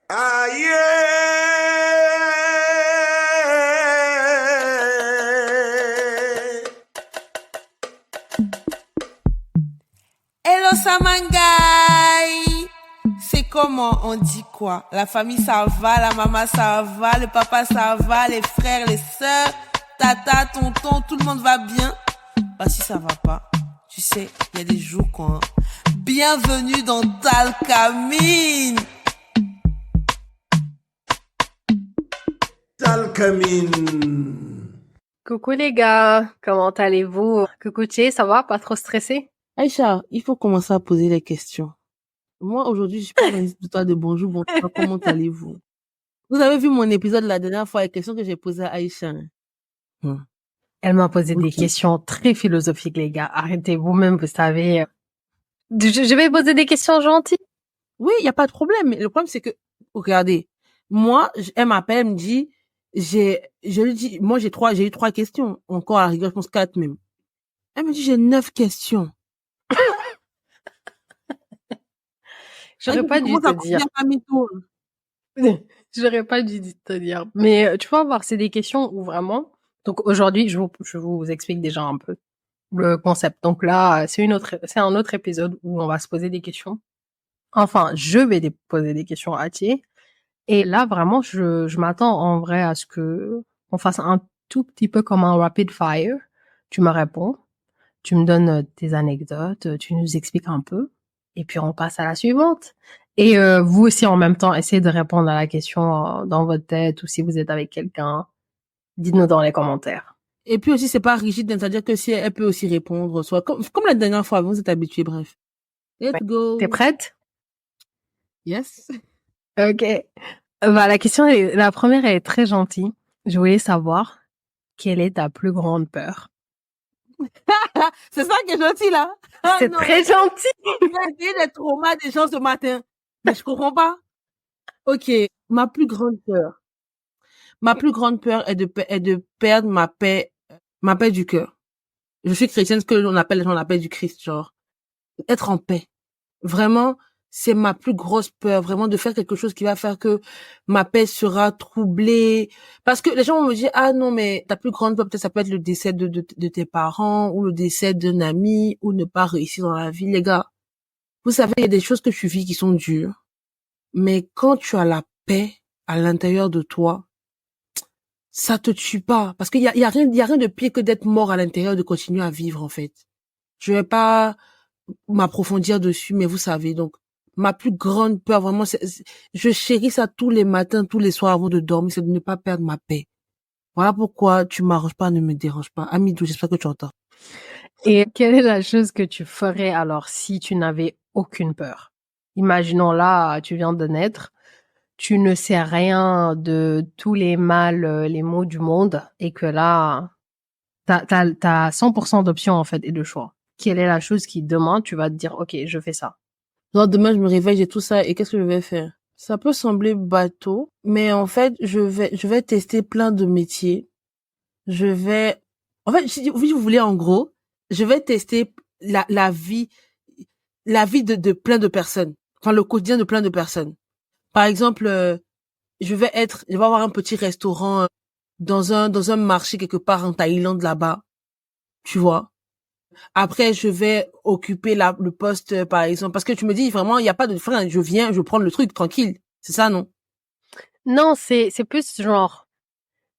Aïe! Hello Samangai! C'est comment on dit quoi? La famille ça va, la maman ça va, le papa ça va, les frères, les sœurs, tata, tonton, tout le monde va bien? Bah si ça va pas, tu sais, il y a des jours quoi. Bienvenue dans Talcamine! Talcamine! Coucou les gars, comment allez-vous? Coucou Tché, ça va? Pas trop stressé? Aïcha, il faut commencer à poser les questions. Moi, aujourd'hui, je suis pas dans une histoire de bonjour, bonsoir, comment allez-vous? Vous avez vu mon épisode la dernière fois, les questions que j'ai posées à Aïcha. Elle m'a posé des Ok. questions très philosophiques les gars. Arrêtez vous-même, vous savez. Je vais poser des questions gentilles. Oui, il y a pas de problème. Mais le problème, c'est que, regardez, moi, elle m'appelle, elle me dit, je lui dis, moi, j'ai eu 3 questions. Encore, à la rigueur, je pense 4 même. Elle me dit, j'ai 9 questions. J'aurais pas dû te dire. J'aurais pas dû te dire. Mais tu vas voir, c'est des questions où vraiment. Donc aujourd'hui, je vous explique déjà un peu le concept. Donc là, c'est un autre épisode où on va se poser des questions. Enfin, je vais poser des questions à Thier. Et là, vraiment, je m'attends en vrai à ce que on fasse un tout petit peu comme un rapid fire. Tu me réponds, tu me donnes tes anecdotes, tu nous expliques un peu, et puis on passe à la suivante. Et vous aussi, en même temps, essayez de répondre à la question dans votre tête, ou si vous êtes avec quelqu'un, dites-nous dans les commentaires. Et puis aussi, c'est pas rigide, c'est-à-dire que si elle peut aussi répondre, soit comme la dernière fois, vous êtes habitués, bref. Let's Ouais. go. T'es prête? Yes. Ok. Bah, la première est très gentille. Je voulais savoir quelle est ta plus grande peur. C'est ça qui est gentil, là. Ah, C'est non. très gentil. J'ai essayé les traumas des gens ce matin. Mais je comprends pas. Ok. Ma plus grande peur. Ma plus grande peur est de perdre ma paix du cœur. Je suis chrétienne, ce que l'on appelle la paix du Christ, genre. Être en paix. Vraiment, c'est ma plus grosse peur, vraiment de faire quelque chose qui va faire que ma paix sera troublée. Parce que les gens vont me dire, ah non, mais ta plus grande peur, peut-être ça peut être le décès de tes parents, ou le décès d'un ami, ou ne pas réussir dans la vie. Les gars, vous savez, il y a des choses que tu vis qui sont dures. Mais quand tu as la paix à l'intérieur de toi, ça te tue pas. Parce qu'il y a rien de pire que d'être mort à l'intérieur, de continuer à vivre, en fait. Je vais pas m'approfondir dessus, mais vous savez, donc, ma plus grande peur, vraiment, je chéris ça tous les matins, tous les soirs avant de dormir, c'est de ne pas perdre ma paix. Voilà pourquoi tu m'arranges pas, ne me dérange pas. Amidou, j'espère que tu entends. Et quelle est la chose que tu ferais alors si tu n'avais aucune peur? Imaginons là, tu viens de naître, tu ne sais rien de tous les mal, les maux du monde, et que là, t'as 100% d'options en fait et de choix. Quelle est la chose qui demain tu vas te dire, ok, je fais ça? Genre, demain, je me réveille, j'ai tout ça, et qu'est-ce que je vais faire? Ça peut sembler bateau, mais en fait, je vais tester plein de métiers. En fait, si vous voulez, en gros, je vais tester la vie de plein de personnes. Enfin, le quotidien de plein de personnes. Par exemple, je vais avoir un petit restaurant dans un marché quelque part en Thaïlande là-bas, tu vois. Après, je vais occuper le poste, par exemple, parce que tu me dis vraiment, il y a pas de frein. Je viens, je prends le truc tranquille. C'est ça, non? Non, c'est plus genre,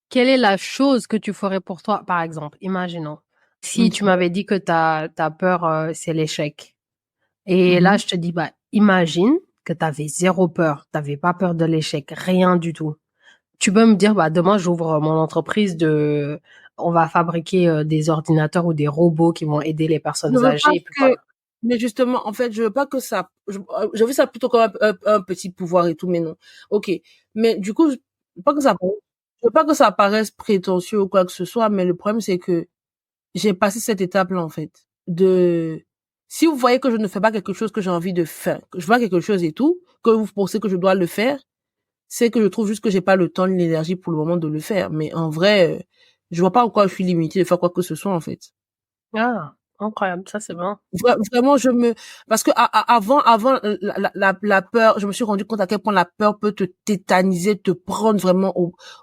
quelle est la chose que tu ferais pour toi, par exemple? Imaginons. Si tu Ok. m'avais dit que ta peur, c'est l'échec. Et là, Mhm. je te dis, bah, imagine que tu avais zéro peur, t'avais pas peur de l'échec, rien du tout. Tu peux me dire, bah, demain, j'ouvre mon entreprise on va fabriquer des ordinateurs ou des robots qui vont aider les Je personnes veux pas âgées, et puis que, voilà. mais justement, en fait, je veux pas que ça, je veux ça plutôt comme un petit pouvoir et tout, mais non. Ok. Mais du coup, je veux pas que ça paraisse prétentieux ou quoi que ce soit, mais le problème, c'est que j'ai passé cette étape-là, en fait. Si vous voyez que je ne fais pas quelque chose que j'ai envie de faire, que je vois quelque chose et tout, que vous pensez que je dois le faire, c'est que je trouve juste que j'ai pas le temps ni l'énergie pour le moment de le faire. Mais en vrai, je vois pas en quoi je suis limitée de faire quoi que ce soit, en fait. Ah. Incroyable, ça c'est bien. Vraiment, parce que avant la peur, je me suis rendu compte à quel point la peur peut te tétaniser, te prendre vraiment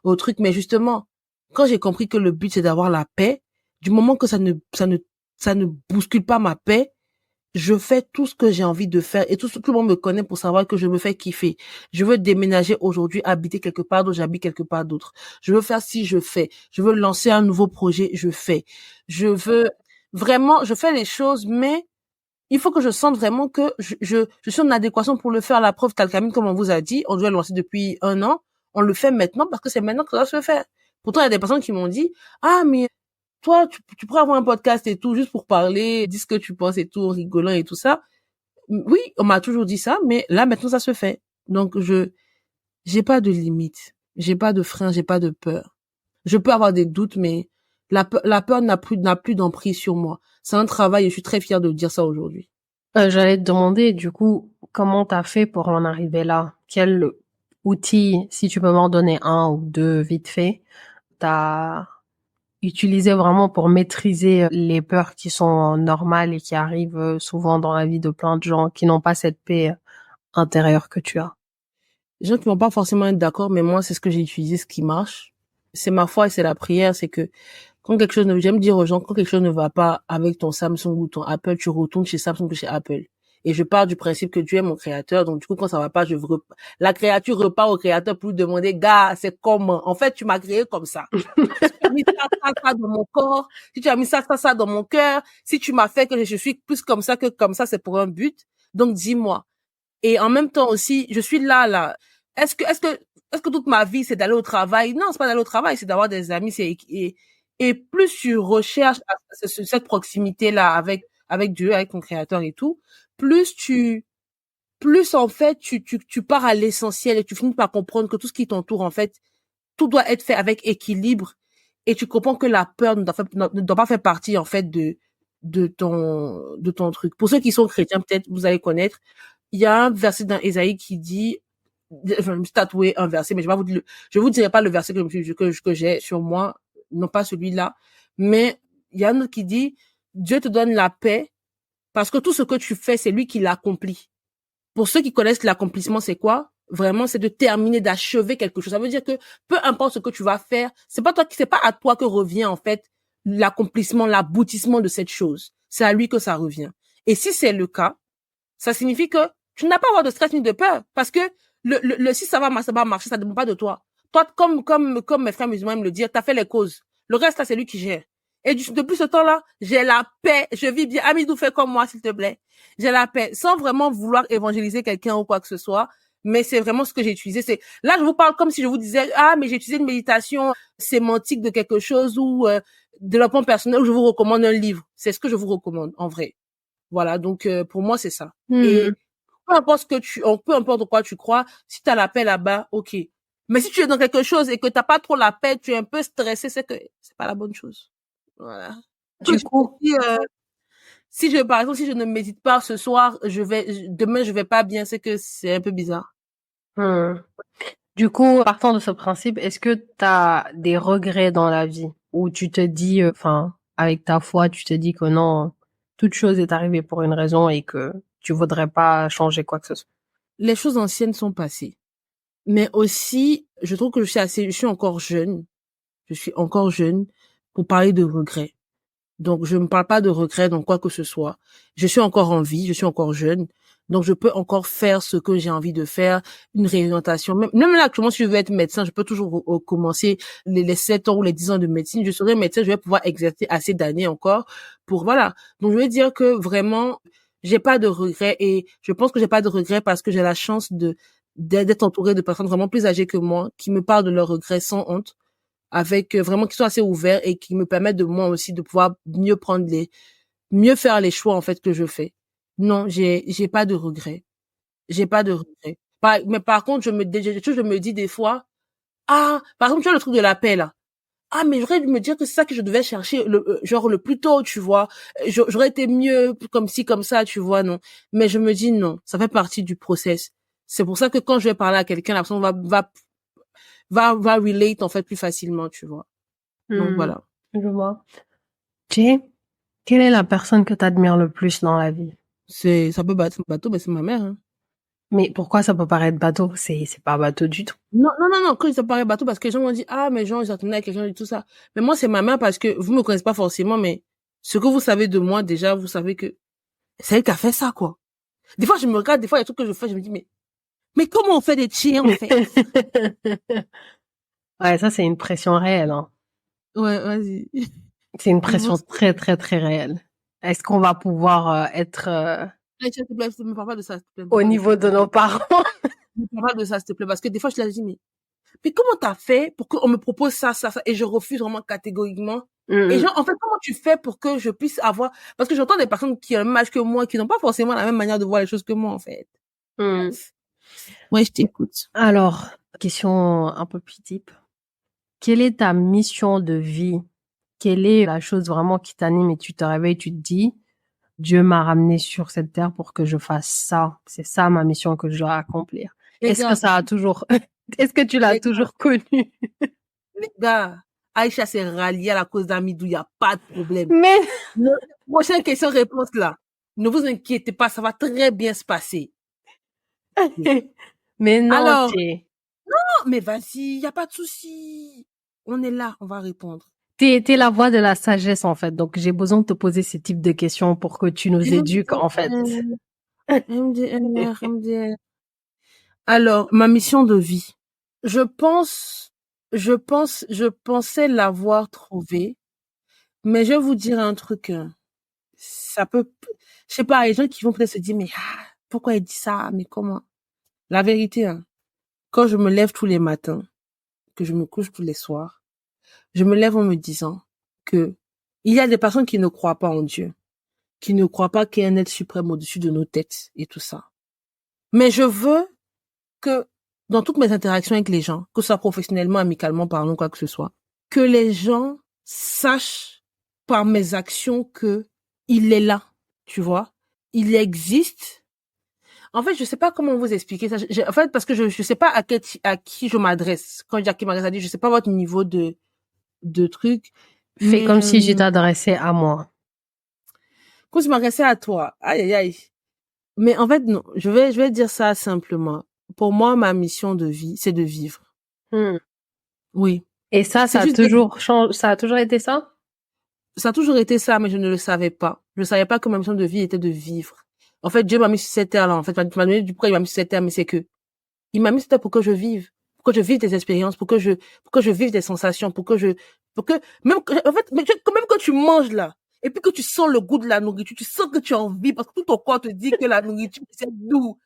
au truc. Mais justement, quand j'ai compris que le but c'est d'avoir la paix, du moment que ça ne bouscule pas ma paix, je fais tout ce que j'ai envie de faire et tout le monde me connaît pour savoir que je me fais kiffer. Je veux déménager aujourd'hui, habiter quelque part d'autre, j'habite quelque part d'autre. Je veux faire si je fais. Je veux lancer un nouveau projet, je fais. Je fais les choses, mais il faut que je sente vraiment que je suis en adéquation pour le faire. La preuve, Talcamine, comme on vous a dit, on doit le lancer depuis 1 an. On le fait maintenant parce que c'est maintenant que ça doit se faire. Pourtant, il y a des personnes qui m'ont dit, ah, mais toi, tu pourrais avoir un podcast et tout, juste pour parler, dis ce que tu penses et tout, en rigolant et tout ça. Oui, on m'a toujours dit ça, mais là, maintenant, ça se fait. Donc, j'ai pas de limite. J'ai pas de frein, j'ai pas de peur. Je peux avoir des doutes, mais la peur n'a plus d'emprise sur moi. C'est un travail et je suis très fière de dire ça aujourd'hui. J'allais te demander, du coup, comment t'as fait pour en arriver là? Quel outil, si tu peux m'en donner un ou deux vite fait, t'as utilisé vraiment pour maîtriser les peurs qui sont normales et qui arrivent souvent dans la vie de plein de gens qui n'ont pas cette paix intérieure que tu as? Les gens qui vont pas forcément être d'accord, mais moi, c'est ce que j'ai utilisé, ce qui marche. C'est ma foi et c'est la prière, c'est que j'aime dire aux gens, quand quelque chose ne va pas avec ton Samsung ou ton Apple, tu retournes chez Samsung ou chez Apple. Et je pars du principe que Dieu est mon créateur, donc du coup, quand ça va pas, la créature repart au créateur pour lui demander, gars, c'est comment? En fait, tu m'as créé comme ça. Si tu as mis ça dans mon corps, si tu as mis ça dans mon cœur, si tu m'as fait que je suis plus comme ça que comme ça, c'est pour un but. Donc, dis-moi. Et en même temps aussi, je suis là. Est-ce que toute ma vie, c'est d'aller au travail? Non, c'est pas d'aller au travail, c'est d'avoir des amis, et plus tu recherches cette proximité-là avec Dieu, avec ton créateur et tout, plus en fait, tu pars à l'essentiel et tu finis par comprendre que tout ce qui t'entoure, en fait, tout doit être fait avec équilibre et tu comprends que la peur ne doit pas faire partie, en fait, de ton truc. Pour ceux qui sont chrétiens, peut-être, vous allez connaître, il y a un verset dans Ésaïe qui dit, je me suis tatoué un verset, mais je vous dirai pas le verset que j'ai sur moi, non pas celui-là, mais il y a un autre qui dit, Dieu te donne la paix parce que tout ce que tu fais, c'est lui qui l'accomplit. Pour ceux qui connaissent l'accomplissement, c'est quoi? Vraiment, c'est de terminer, d'achever quelque chose. Ça veut dire que peu importe ce que tu vas faire, c'est pas à toi que revient, en fait, l'accomplissement, l'aboutissement de cette chose. C'est à lui que ça revient. Et si c'est le cas, ça signifie que tu n'as pas à avoir de stress ni de peur. Parce que si ça va marcher, ça ne dépend pas de toi. Toi, comme mes frères musulmans me le disent, t'as fait les causes. Le reste, là, c'est lui qui gère. Et depuis ce temps-là, j'ai la paix. Je vis bien. Amidou, fais comme moi, s'il te plaît. J'ai la paix. Sans vraiment vouloir évangéliser quelqu'un ou quoi que ce soit. Mais c'est vraiment ce que j'ai utilisé. Là, je vous parle comme si je vous disais, ah, mais j'ai utilisé une méditation sémantique de quelque chose ou développement personnel où je vous recommande un livre. C'est ce que je vous recommande, en vrai. Voilà. Donc, pour moi, c'est ça. Et peu importe en quoi tu crois, si t'as la paix là-bas, ok. Mais si tu es dans quelque chose et que t'as pas trop la paix, tu es un peu stressé, c'est que c'est pas la bonne chose. Voilà. Du coup, Par exemple, si je ne médite pas ce soir, demain je vais pas bien, c'est que c'est un peu bizarre. hmm. Du coup, partant de ce principe, est-ce que tu as des regrets dans la vie où tu te dis, enfin, avec ta foi, tu te dis que non, toute chose est arrivée pour une raison et que tu voudrais pas changer quoi que ce soit? Les choses anciennes sont passées. Mais aussi, je trouve que je suis encore jeune. Je suis encore jeune pour parler de regrets. Donc, je ne parle pas de regrets dans quoi que ce soit. Je suis encore en vie, je suis encore jeune. Donc, je peux encore faire ce que j'ai envie de faire, une réorientation. Même là, actuellement, si je veux être médecin, je peux toujours commencer les 7 ans ou les 10 ans de médecine. Je serai médecin, je vais pouvoir exercer assez d'années encore pour, voilà. Donc, je veux dire que vraiment, j'ai pas de regrets et je pense que j'ai pas de regrets parce que j'ai la chance d'être entourée de personnes vraiment plus âgées que moi qui me parlent de leurs regrets sans honte avec vraiment qui sont assez ouverts et qui me permettent de moi aussi de pouvoir mieux faire les choix en fait que je fais. Non, j'ai pas de regrets. J'ai pas de regrets. Mais par contre, je me dis des fois, ah, par exemple, tu vois le truc de la paix là. Ah, mais j'aurais dû me dire que c'est ça que je devais chercher genre le plus tôt, tu vois. J'aurais été mieux comme ci comme ça, tu vois, non. Mais je me dis non, ça fait partie du process. C'est pour ça que quand je vais parler à quelqu'un, la personne va relate en fait plus facilement, tu vois. Donc Hmm, voilà. je vois. Jay, Quelle est la personne que t'admires le plus dans la vie? Ça peut paraître bateau, mais c'est ma mère, hein. Mais pourquoi ça peut paraître bateau? C'est pas bateau du tout. Non, quand ça paraît bateau, parce que les gens m'ont dit, ah, mais Jean, j'ai attendu avec quelqu'un et tout ça. Mais moi, c'est ma mère parce que vous me connaissez pas forcément, mais ce que vous savez de moi, déjà, vous savez que c'est elle qui a fait ça, quoi. Des fois, je me regarde, des fois, il y a des trucs que je fais, je me dis, mais comment on fait des chiens, en fait? Ouais, ça, c'est une pression réelle, hein. Ouais, vas-y. C'est une Dis-moi pression ça. très, très, très réelle. Est-ce qu'on va pouvoir être Allez, s'il te plaît, ne me parle pas de ça, s'il te plaît, ne me au parle pas de ça. niveau de nos parents? Ne me parle pas de ça, s'il te plaît, parce que des fois, je leur dis, mais comment t'as fait pour qu'on me propose ça, et je refuse vraiment catégoriquement. Et genre, en fait, comment tu fais pour que je puisse avoir, parce que j'entends des personnes qui ont le même âge que moi, qui n'ont pas forcément la même manière de voir les choses que moi, en fait. Ouais, je t'écoute. Alors, question un peu plus deep. Quelle est ta mission de vie? Quelle est la chose vraiment qui t'anime et tu te réveilles, tu te dis, Dieu m'a ramené sur cette terre pour que je fasse ça. C'est ça ma mission que je dois accomplir. Les Est-ce que gars, ça a toujours, est-ce que tu l'as les gars, toujours connu? les gars, Aïcha s'est ralliée à la cause d'Amidou, il n'y a pas de problème. Mais, Prochaine question-réponse là. Ne vous inquiétez pas, ça va très bien se passer. mais non, Alors, non, mais vas-y, il n'y a pas de souci. On est là, on va répondre. t'es la voix de la sagesse, en fait. Donc, j'ai besoin de te poser ce type de questions pour que tu nous éduques, en fait. MDR. Alors, ma mission de vie. Je pensais l'avoir trouvée, mais je vais vous dire un truc. Ça peut, je sais pas, les gens qui vont peut-être se dire, mais pourquoi elle dit ça? Mais comment? La vérité, hein, quand je me lève tous les matins, que je me couche tous les soirs, je me lève en me disant que il y a des personnes qui ne croient pas en Dieu, qui ne croient pas qu'il y a un être suprême au-dessus de nos têtes et tout ça. Mais je veux que dans toutes mes interactions avec les gens, que ce soit professionnellement, amicalement, parlant, quoi que ce soit, que les gens sachent par mes actions que il est là, tu vois, il existe. En fait, je sais pas comment vous expliquer ça. En fait, parce que je sais pas à qui je m'adresse. Quand je dis à qui m'adresse, je sais pas votre niveau de truc. Fais Mais comme si je t'adressais à moi. quand je m'adressais à toi, aïe aïe aïe. Mais en fait, non, je vais dire ça simplement. Pour moi, ma mission de vie, c'est de vivre. Oui. Et ça C'est a juste toujours changé, ça a toujours été ça? ça a toujours été ça, mais je ne le savais pas. Je ne savais pas que ma mission de vie était de vivre. En fait, Dieu m'a mis sur cette terre-là. En fait, tu m'as donné du pourquoi il m'a mis sur cette terre, mais c'est que il m'a mis sur cette terre pour que je vive, pour que je vive des expériences, pour que je vive des sensations, pour que même en fait, mais même quand tu manges là, et puis que tu sens le goût de la nourriture, tu sens que tu as envie parce que tout ton corps te dit que la nourriture c'est doux.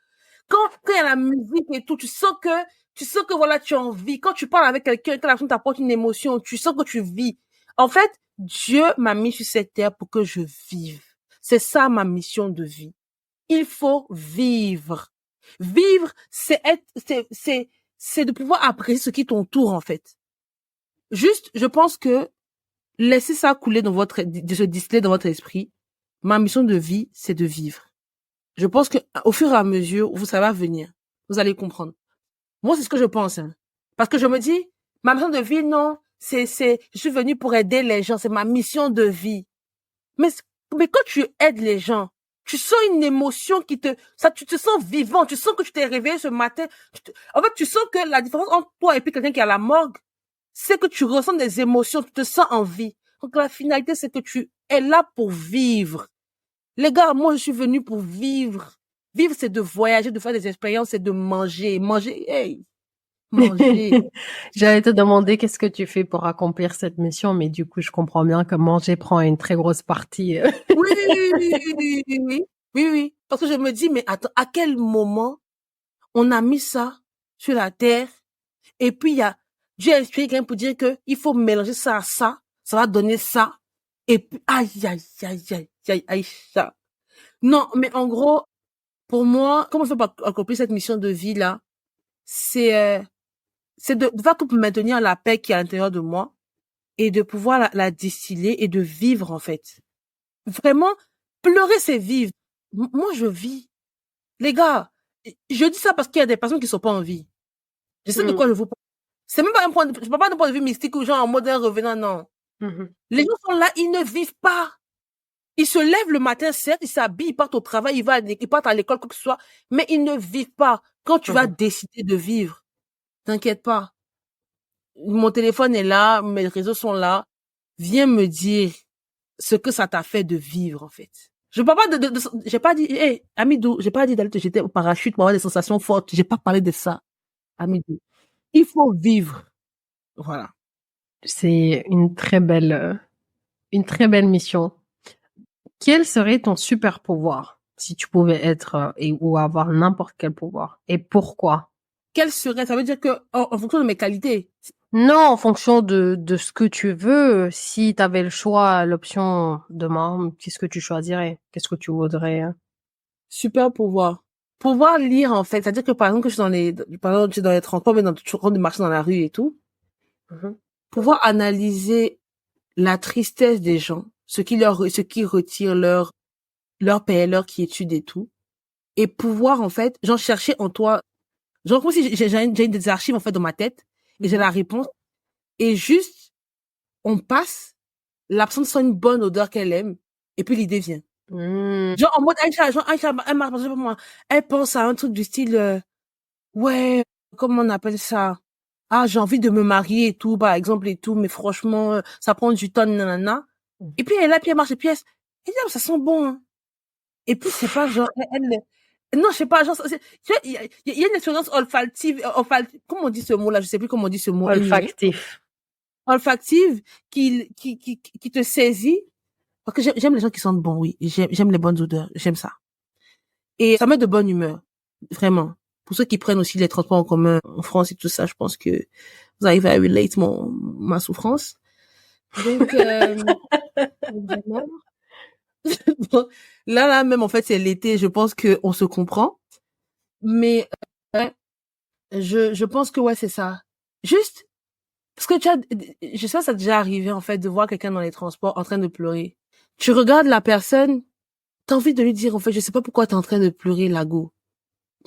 Quand il y a la musique et tout, tu sens que voilà, tu as envie. Quand tu parles avec quelqu'un, quand la personne t'apporte une émotion, tu sens que tu vis. En fait, Dieu m'a mis sur cette terre pour que je vive. C'est ça ma mission de vie. Il faut vivre. Vivre, c'est de pouvoir apprécier ce qui t'entoure, en fait. Juste, je pense que laissez ça couler de se distiller dans votre esprit. Ma mission de vie, c'est de vivre. Je pense que au fur et à mesure où ça va venir, vous allez comprendre. Moi, c'est ce que je pense, hein. Parce que je me dis, ma mission de vie, non, je suis venue pour aider les gens, c'est ma mission de vie. Mais quand tu aides les gens, tu sens une émotion tu te sens vivant, tu sens que tu t'es réveillé ce matin. En fait, tu sens que la différence entre toi et puis quelqu'un qui est à la morgue, c'est que tu ressens des émotions, tu te sens en vie. Donc la finalité, c'est que tu es là pour vivre. Les gars, moi, je suis venue pour vivre. Vivre, c'est de voyager, de faire des expériences, c'est de manger. Manger, hey, manger. J'allais te demander qu'est-ce que tu fais pour accomplir cette mission, mais du coup, je comprends bien que manger prend une très grosse partie. Oui, oui. Parce que je me dis, mais attends, à quel moment on a mis ça sur la terre et puis il y a Dieu a inspiré quelqu'un pour dire que il faut mélanger ça à ça, ça va donner ça. Et puis, aïe, ça. Non, mais en gros, pour moi, comment je fais pour accomplir cette mission de vie là, c'est de faire tout pour maintenir la paix qui est à l'intérieur de moi et de pouvoir la distiller et de vivre en fait. Vraiment, pleurer c'est vivre. Moi je vis. Les gars, je dis ça parce qu'il y a des personnes qui sont pas en vie. Je sais de quoi je vous parle. C'est même pas je parle pas d'un point de vue mystique ou genre en mode un revenant, non. Les gens sont là, ils ne vivent pas. Ils se lèvent le matin, certes, ils s'habillent, ils partent au travail, ils partent à l'école, quoi que ce soit, mais ils ne vivent pas. Quand tu vas décider de vivre, t'inquiète pas. Mon téléphone est là, mes réseaux sont là. Viens me dire ce que ça t'a fait de vivre, en fait. Je parle pas j'ai pas dit, hey, Amidou, j'ai pas dit d'aller te jeter au parachute pour avoir des sensations fortes. J'ai pas parlé de ça, Amidou. Il faut vivre. Voilà. C'est une très belle mission. Quel serait ton super pouvoir si tu pouvais être ou avoir n'importe quel pouvoir? Et pourquoi? Quel serait, ça veut dire que, en fonction de mes qualités. Non, en fonction de ce que tu veux. Si tu avais le choix, l'option demain, qu'est-ce que tu choisirais? Qu'est-ce que tu voudrais? Super pouvoir. Pouvoir lire, en fait. C'est-à-dire que, par exemple, que je suis par exemple, je suis dans les transports, mais je suis en train de marcher dans la rue et tout. Pouvoir analyser la tristesse des gens, ce qui retire leur paix, leur quiétude et tout. Et pouvoir, en fait, genre, chercher en toi, genre, comme si j'ai des archives, en fait, dans ma tête, et j'ai la réponse. Et juste, on passe, la personne sent une bonne odeur qu'elle aime, et puis l'idée vient. Genre, en mode, Aïcha, elle pense à un truc du style, ouais, comment on appelle ça? Ah, j'ai envie de me marier et tout, par exemple, et tout, mais franchement, ça prend du temps, nanana. Et puis, elle est là, puis elle marche, et puis elle dit, ah, ça sent bon, hein. Et puis, c'est pas genre, non, je sais pas, genre, tu vois, il y a une expérience olfactive, comment on dit ce mot-là? Je sais plus comment on dit ce mot. Olfactif. Olfactive, qui te saisit. Parce que j'aime les gens qui sentent bon, oui. J'aime les bonnes odeurs. J'aime ça. Et ça met de bonne humeur. Vraiment. Pour ceux qui prennent aussi les transports en commun en France et tout ça, je pense que vous arrivez à relate ma souffrance. Donc, vraiment. Là, même, en fait, c'est l'été. Je pense que on se comprend. Mais, je pense que ouais, c'est ça. Juste, parce que je sais pas, ça t'est déjà arrivé, en fait, de voir quelqu'un dans les transports en train de pleurer. Tu regardes la personne, t'as envie de lui dire, en fait, je sais pas pourquoi t'es en train de pleurer, Lago.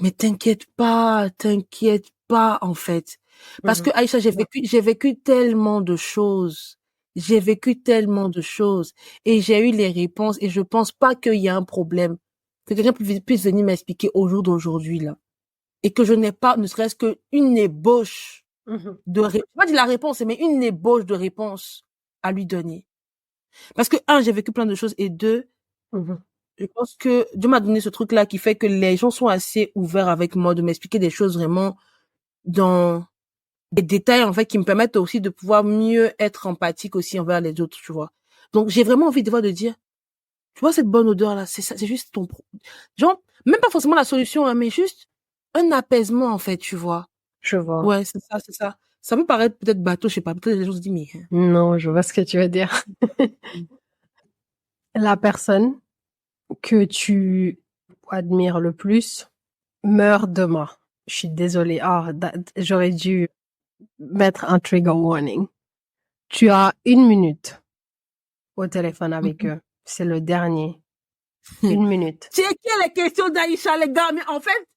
Mais t'inquiète pas, en fait. Parce que, Aïcha, j'ai vécu tellement de choses. J'ai vécu tellement de choses. Et j'ai eu les réponses, et je pense pas qu'il y a un problème. Que quelqu'un puisse venir m'expliquer au jour d'aujourd'hui, là. Et que je n'ai pas, ne serait-ce qu'une ébauche de réponse. Pas dire la réponse, mais une ébauche de réponse à lui donner. Parce que, un, j'ai vécu plein de choses, et deux, je pense que Dieu m'a donné ce truc-là qui fait que les gens sont assez ouverts avec moi de m'expliquer des choses vraiment dans des détails, en fait, qui me permettent aussi de pouvoir mieux être empathique aussi envers les autres, tu vois. Donc, j'ai vraiment envie de dire, tu vois, cette bonne odeur-là, c'est ça, c'est juste genre, même pas forcément la solution, hein, mais juste un apaisement, en fait, tu vois. Je vois. Ouais, c'est ça, c'est ça. Ça peut paraître peut-être bateau, je sais pas, peut-être les gens se disent, mais, hein. Non, je vois ce que tu veux dire. La personne que tu admires le plus meurt demain. Je suis désolée. J'aurais dû mettre un trigger warning. Tu as 1 minute au téléphone avec eux. C'est le dernier. 1 minute. Checkez les questions d'Aïcha, les gars, mais en fait,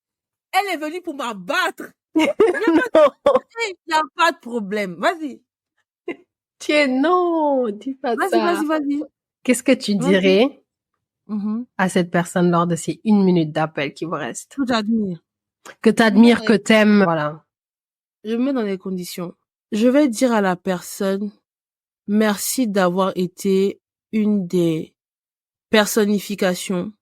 elle est venue pour m'abattre. Il n'y a pas de problème. Vas-y. Tiens, non, dis pas ça. Vas-y. Qu'est-ce que tu dirais à cette personne lors de ces 1 minute d'appel qui vous reste? Que j'admire. Que t'admires, que t'aimes, voilà. Je me mets dans les conditions. Je vais dire à la personne, merci d'avoir été une des personnifications,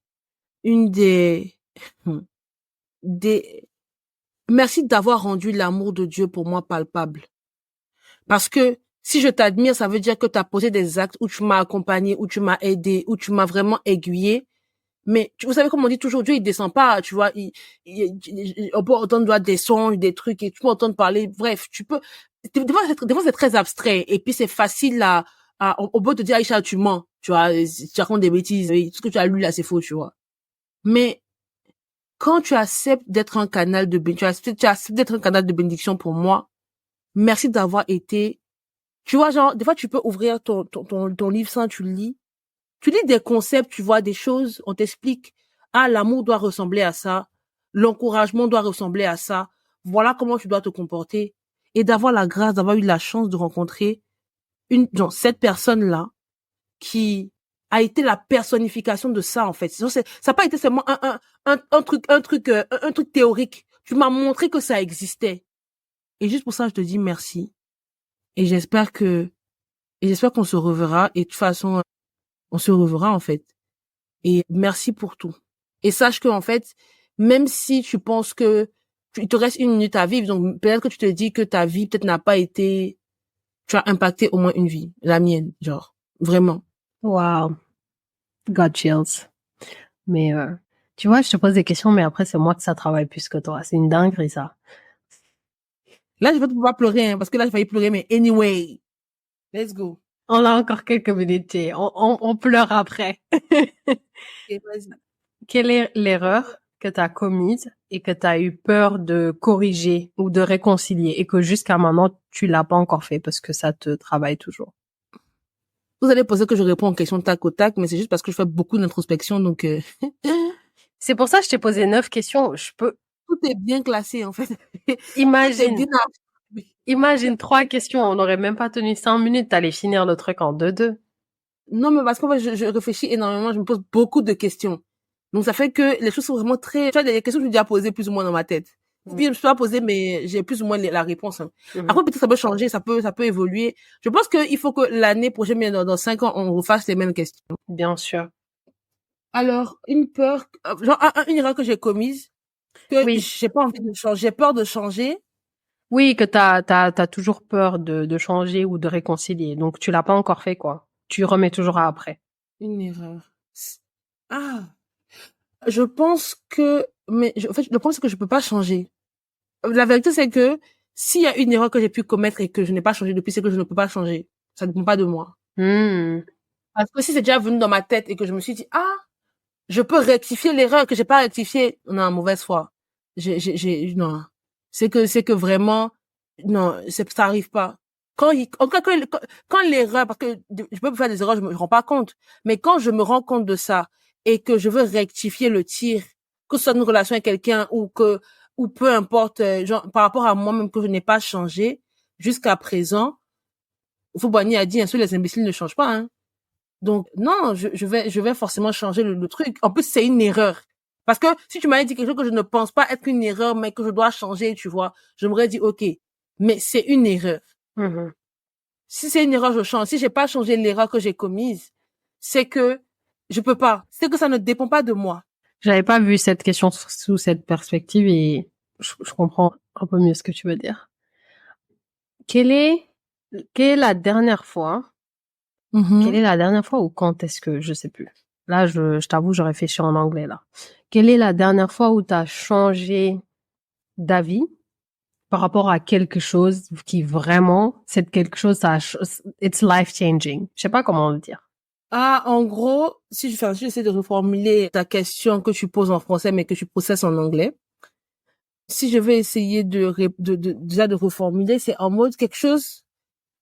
merci d'avoir rendu l'amour de Dieu pour moi palpable. Parce que si je t'admire, ça veut dire que tu as posé des actes où tu m'as accompagné, où tu m'as aidé, où tu m'as vraiment aiguillé. Mais vous savez, comme on dit toujours, Dieu, il descend pas, tu vois, on peut entendre des sons, des trucs, et tu peux entendre parler, bref, des fois c'est très abstrait, et puis c'est facile on peut te dire, Aïcha, tu mens, tu vois, tu racontes des bêtises, tout ce que tu as lu là, c'est faux, tu vois. Mais, quand tu acceptes d'être un canal de bénédiction, tu acceptes d'être un canal de bénédiction pour moi, merci d'avoir été, tu vois, genre, des fois tu peux ouvrir ton livre saint, tu lis des concepts, tu vois, des choses, on t'explique, ah, l'amour doit ressembler à ça, l'encouragement doit ressembler à ça, voilà comment tu dois te comporter, et d'avoir la grâce, d'avoir eu la chance de rencontrer cette personne-là, qui a été la personnification de ça, en fait. Ça n'a pas été seulement un truc théorique. Tu m'as montré que ça existait. Et juste pour ça, je te dis merci. Et j'espère qu'on se reverra. Et de toute façon, on se reverra, en fait. Et merci pour tout. Et sache que, en fait, même si tu penses que il te reste 1 minute à vivre, donc peut-être que tu te dis que ta vie peut-être n'a pas été, tu as impacté au moins une vie, la mienne, genre, vraiment. Wow. God chills. Mais tu vois, je te pose des questions, mais après c'est moi que ça travaille plus que toi. C'est une dinguerie ça. Là, je vais pouvoir pleurer, hein, parce que là, j'ai failli pleurer, mais anyway, let's go. On a encore quelques minutes. On pleure après. Okay, vas-y. Quelle est l'erreur que tu as commise et que tu as eu peur de corriger ou de réconcilier et que jusqu'à maintenant tu l'as pas encore fait parce que ça te travaille toujours? Vous allez penser que je réponds aux questions tac au tac, mais c'est juste parce que je fais beaucoup d'introspection, donc C'est pour ça que je t'ai posé 9 questions. Je peux tout est bien classé, en fait. imagine. Oui. Imagine 3 questions, on n'aurait même pas tenu 5 minutes, t'allais finir le truc en 2-2. Non, mais parce qu'en fait, je réfléchis énormément, je me pose beaucoup de questions. Donc, ça fait que les choses sont vraiment très... Tu vois, des questions que je déjà posées plus ou moins dans ma tête. Ou bien, je me suis pas posée, mais j'ai plus ou moins la réponse. Hein. Après, peut-être ça peut changer, ça peut évoluer. Je pense qu'il faut que l'année prochaine, bien dans 5 ans, on refasse les mêmes questions. Bien sûr. Alors, une peur, genre, une erreur que j'ai commise, que Oui. j'ai pas envie de changer, j'ai peur de changer. Oui, que t'as toujours peur de changer ou de réconcilier. Donc, tu l'as pas encore fait, quoi. Tu remets toujours à après. Une erreur. Ah, je pense que, en fait, le problème, c'est que je peux pas changer. La vérité, c'est que s'il y a une erreur que j'ai pu commettre et que je n'ai pas changé depuis, c'est que je ne peux pas changer. Ça ne dépend pas de moi. Parce que si c'est déjà venu dans ma tête et que je me suis dit, ah, je peux rectifier l'erreur que j'ai pas rectifiée, non, mauvaise foi. Non. C'est que vraiment, non, ça arrive pas. En tout cas, quand l'erreur, parce que je peux faire des erreurs, je me rends pas compte. Mais quand je me rends compte de ça et que je veux rectifier le tir, que ce soit une relation avec quelqu'un ou peu importe, genre, par rapport à moi-même que je n'ai pas changé jusqu'à présent, Fouboigny a dit, un seul les imbéciles ne changent pas, hein. Donc, non, je vais forcément changer le truc. En plus, c'est une erreur. Parce que si tu m'avais dit quelque chose que je ne pense pas être une erreur, mais que je dois changer, tu vois, je m'aurais dit, OK, mais c'est une erreur. Si c'est une erreur, je change. Si j'ai pas changé l'erreur que j'ai commise, c'est que je peux pas. C'est que ça ne dépend pas de moi. J'avais pas vu cette question sous cette perspective et je comprends un peu mieux ce que tu veux dire. Quelle est la dernière fois Quelle est la dernière fois ou quand est-ce que je sais plus. Là, je t'avoue, je réfléchis en anglais là. Quelle est la dernière fois où tu as changé d'avis par rapport à quelque chose qui vraiment, c'est quelque chose, it's life changing. Je sais pas comment le dire. Ah, en gros, si j'essaie de reformuler ta question que tu poses en français, mais que tu processes en anglais. Si je vais essayer déjà de reformuler, c'est en mode quelque chose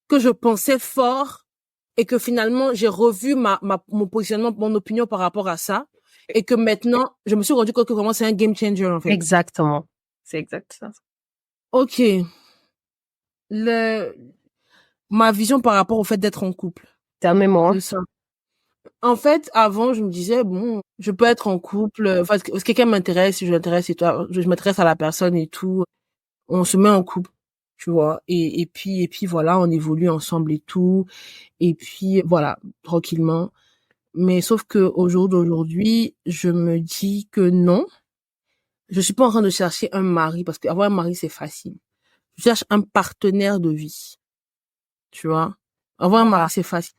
que je pensais fort et que finalement j'ai revu mon positionnement, mon opinion par rapport à ça et que maintenant je me suis rendu compte que vraiment c'est un game changer en fait. Exactement. C'est exact ça. Ok. Ma vision par rapport au fait d'être en couple. Terminé-moi. En fait, avant, je me disais, bon, je peux être en couple, enfin, si quelqu'un m'intéresse, si je m'intéresse et toi, je m'intéresse à la personne et tout, on se met en couple, tu vois, et puis voilà, on évolue ensemble et tout, et puis voilà, tranquillement. Mais sauf que au jour d'aujourd'hui, je me dis que non, je suis pas en train de chercher un mari, parce qu'avoir un mari, c'est facile. Je cherche un partenaire de vie, tu vois. Avoir un mari, c'est facile.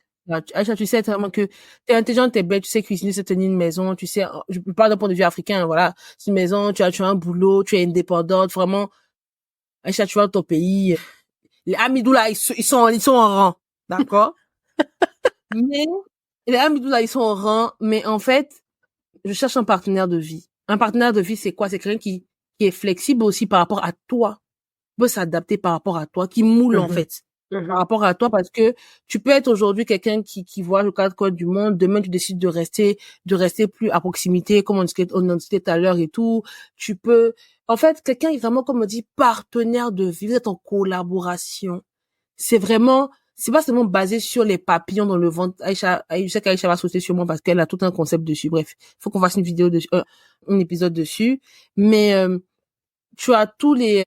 Aïcha, tu sais tellement que t'es intelligente, t'es belle, tu sais cuisiner, tu sais tenir une maison, tu sais, je parle d'un point de vue africain, voilà. C'est une maison, tu as un boulot, tu es indépendante, vraiment. Aïcha, tu vas dans ton pays. Les Amidou, là, ils sont en rang. D'accord? Mais, les Amidou, là, ils sont en rang, mais en fait, je cherche un partenaire de vie. Un partenaire de vie, c'est quoi? C'est quelqu'un qui est flexible aussi par rapport à toi, peut s'adapter par rapport à toi, qui moule, en fait. Par rapport à toi, parce que tu peux être aujourd'hui quelqu'un qui voit le cadre code du monde, demain tu décides de rester plus à proximité, comme on disait tout à l'heure et tout. Tu peux, en fait, quelqu'un est vraiment, comme on dit, partenaire de vie, vous êtes en collaboration. C'est vraiment, c'est pas seulement basé sur les papillons dans le ventre. Je sais qu'Aïcha va sauter sur moi parce qu'elle a tout un concept dessus. Bref, faut qu'on fasse une vidéo dessus, un épisode dessus. Mais tu as tous les,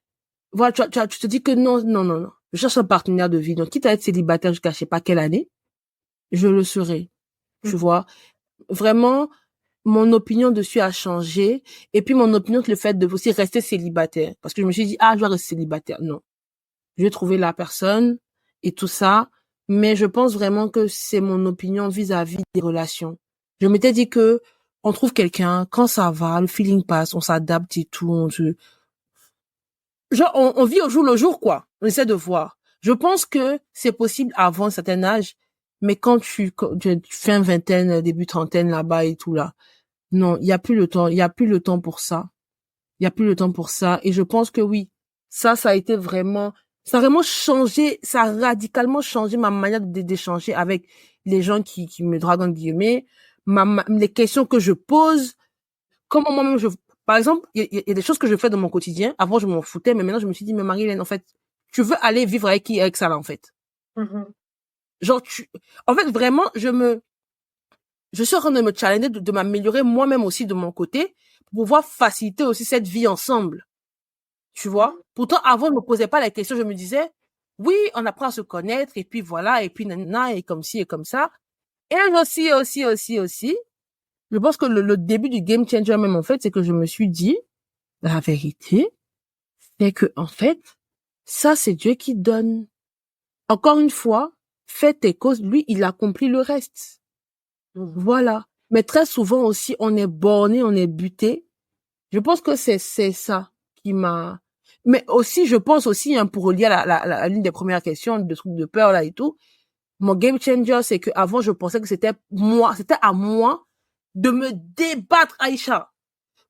voilà, tu te dis que non, non, non, non. Je cherche un partenaire de vie. Donc, quitte à être célibataire jusqu'à je sais pas quelle année, je le serai. Tu vois. Vraiment, mon opinion dessus a changé. Et puis, mon opinion sur le fait de aussi rester célibataire. Parce que je me suis dit, je dois rester célibataire. Non. Je vais trouver la personne et tout ça. Mais je pense vraiment que c'est mon opinion vis-à-vis des relations. Je m'étais dit que on trouve quelqu'un, quand ça va, le feeling passe, on s'adapte et tout, genre, on vit au jour le jour, quoi. On essaie de voir. Je pense que c'est possible avant un certain âge, mais quand tu fais un vingtaine, début trentaine là-bas et tout là, non, il y a plus le temps. Il y a plus le temps pour ça. Il y a plus le temps pour ça. Et je pense que oui, ça a été vraiment, ça a vraiment changé, ça a radicalement changé ma manière d'échanger avec les gens qui me draguent en guillemets, les questions que je pose, comment moi-même par exemple, il y a des choses que je fais dans mon quotidien. Avant, je m'en foutais, mais maintenant, je me suis dit, mais Marie-Hélène, en fait, tu veux aller vivre avec qui, avec ça, là, en fait? Genre, en fait, vraiment, je suis en train de me challenger, de m'améliorer moi-même aussi de mon côté, pour pouvoir faciliter aussi cette vie ensemble. Tu vois? Pourtant, avant, je me posais pas la question, je me disais, oui, on apprend à se connaître, et puis voilà, et puis nanana, et comme ci, et comme ça. Et aussi, je pense que le début du game changer même, en fait, c'est que je me suis dit, la vérité, c'est que, en fait, ça, c'est Dieu qui donne. Encore une fois, fais tes causes, lui, il accomplit le reste. Voilà. Mais très souvent aussi, on est borné, on est buté. Je pense que c'est ça qui m'a, mais aussi, je pense aussi, pour relier à l'une des premières questions, de trucs de peur, là, et tout. Mon game changer, c'est que avant, je pensais que c'était à moi de me débattre, Aïcha,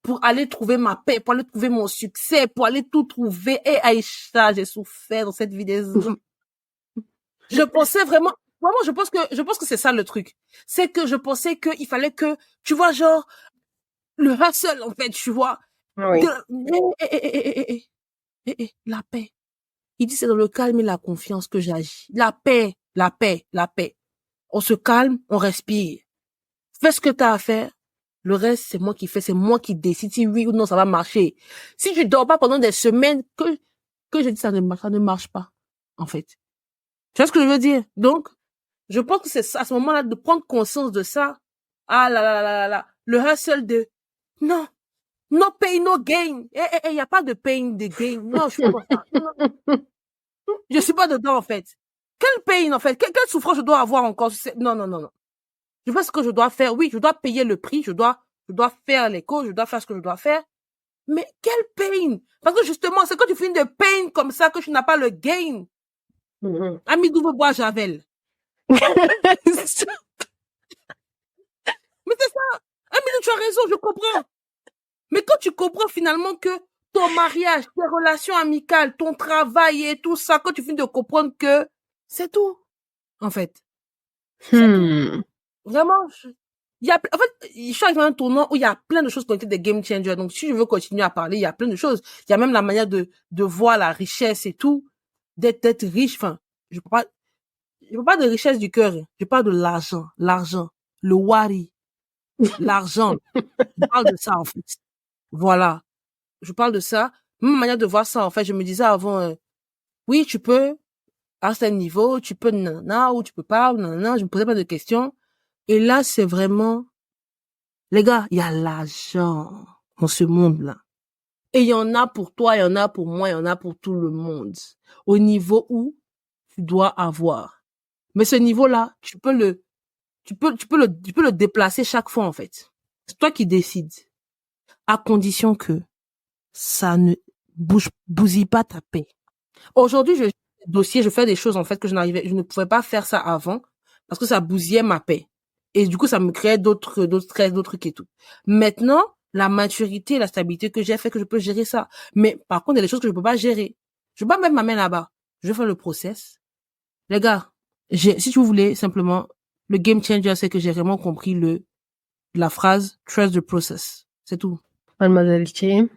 pour aller trouver ma paix, pour aller trouver mon succès, pour aller tout trouver. Et Aïcha, j'ai souffert dans cette vie des hommes. Je pensais vraiment, je pense que c'est ça le truc. C'est que je pensais qu'il fallait que, tu vois, genre, le hustle, en fait, tu vois. Oui. La paix. Il dit c'est dans le calme et la confiance que j'agis. La paix, la paix, la paix. On se calme, on respire. Fais ce que t'as à faire. Le reste, c'est moi qui fais, c'est moi qui décide si oui ou non ça va marcher. Si tu dors pas pendant des semaines, que je dis ça ne marche pas, en fait. Tu vois ce que je veux dire? Donc, je pense que c'est à ce moment-là de prendre conscience de ça. Ah là là là là là. Le hustle de, non, no pain, no gain. Y a pas de pain, de gain. Non, je suis pas ça. Non. Je suis pas dedans, en fait. Quel pain, en fait? Quelle souffrance je dois avoir encore? Non, non, non, non. Je fais ce que je dois faire. Oui, je dois payer le prix. Je dois faire les causes. Je dois faire ce que je dois faire. Mais quel pain? Parce que justement, c'est quand tu finis de pain comme ça que tu n'as pas le gain. Ami d'ouvre bois Javel. Mais c'est ça. Ami, tu as raison, je comprends. Mais quand tu comprends finalement que ton mariage, tes relations amicales, ton travail et tout ça, quand tu finis de comprendre que c'est tout, en fait. C'est tout. Vraiment, en fait, je suis arrivé à un tournant où il y a plein de choses qui ont été des game changers. Donc, si je veux continuer à parler, il y a plein de choses. Il y a même la manière de voir la richesse et tout, d'être riche. Enfin, je parle pas de richesse du cœur. Je parle de l'argent, le wari, l'argent. Je parle de ça, en fait. Voilà. Je parle de ça. Même manière de voir ça, en fait, je me disais avant, oui, tu peux, à un certain niveau, tu peux nanana, ou tu peux pas, ou nanana, je me posais pas de questions. Et là, c'est vraiment, les gars, il y a l'argent dans ce monde-là. Et il y en a pour toi, il y en a pour moi, il y en a pour tout le monde. Au niveau où tu dois avoir. Mais ce niveau-là, tu peux le déplacer chaque fois, en fait. C'est toi qui décides. À condition que ça ne bousille pas ta paix. Aujourd'hui, je dossier, je fais des choses, en fait, que je ne pouvais pas faire ça avant, parce que ça bousillait ma paix. Et du coup, ça me créait d'autres stress, d'autres trucs et tout. Maintenant, la maturité, la stabilité que j'ai fait que je peux gérer ça. Mais par contre, il y a des choses que je peux pas gérer. Je peux pas mettre ma main là-bas. Je vais faire le process. Les gars, si tu voulez, simplement, le game changer, c'est que j'ai vraiment compris la phrase trust the process. C'est tout. Mademoiselle Che,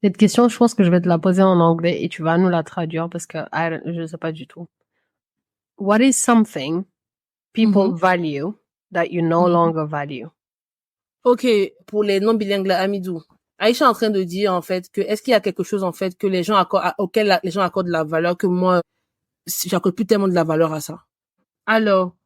cette question, je pense que je vais te la poser en anglais et tu vas nous la traduire parce que je sais pas du tout. what is something people Mhm. value that you no Mhm. longer value? Ok, pour les non-bilingues, là, Amidou. Aïcha est en train de dire, en fait, que est-ce qu'il y a quelque chose, en fait, que les gens accordent, auquel les gens accordent de la valeur que moi, j'accorde plus tellement de la valeur à ça. Alors,